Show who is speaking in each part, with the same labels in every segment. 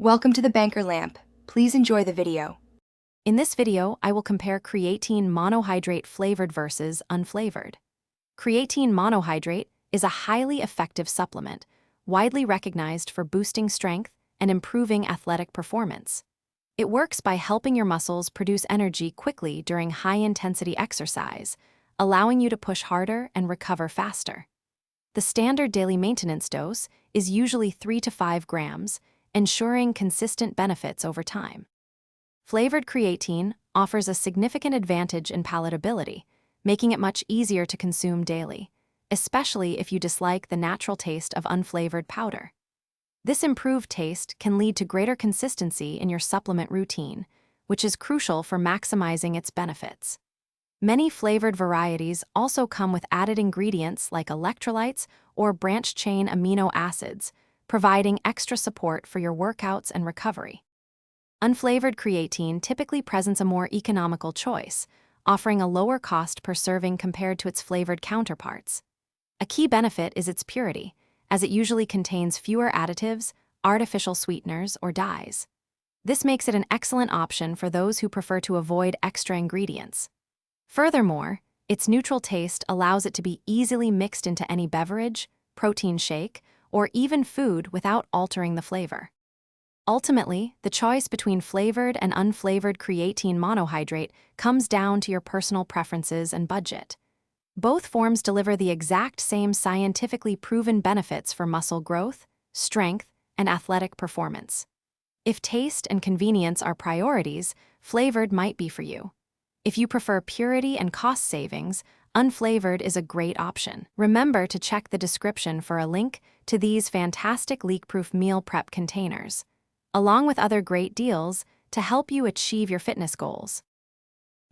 Speaker 1: Welcome to the Banker Lamp. Please enjoy the video.
Speaker 2: In this video, I will compare creatine monohydrate flavored versus unflavored. Creatine monohydrate is a highly effective supplement, widely recognized for boosting strength and improving athletic performance. It works by helping your muscles produce energy quickly during high-intensity exercise, allowing you to push harder and recover faster. The standard daily maintenance dose is usually 3 to 5 grams, ensuring consistent benefits over time. Flavored creatine offers a significant advantage in palatability, making it much easier to consume daily, especially if you dislike the natural taste of unflavored powder. This improved taste can lead to greater consistency in your supplement routine, which is crucial for maximizing its benefits. Many flavored varieties also come with added ingredients like electrolytes or branched-chain amino acids, providing extra support for your workouts and recovery. Unflavored creatine typically presents a more economical choice, offering a lower cost per serving compared to its flavored counterparts. A key benefit is its purity, as it usually contains fewer additives, artificial sweeteners, or dyes. This makes it an excellent option for those who prefer to avoid extra ingredients. Furthermore, its neutral taste allows it to be easily mixed into any beverage, protein shake, or even food without altering the flavor. Ultimately, the choice between flavored and unflavored creatine monohydrate comes down to your personal preferences and budget. Both forms deliver the exact same scientifically proven benefits for muscle growth, strength, and athletic performance. If taste and convenience are priorities, flavored might be for you. If you prefer purity and cost savings, unflavored is a great option. Remember to check the description for a link to these fantastic leak-proof meal prep containers, along with other great deals to help you achieve your fitness goals.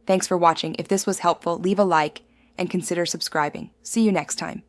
Speaker 1: Thanks for watching. If this was helpful, leave a like and consider subscribing. See you next time.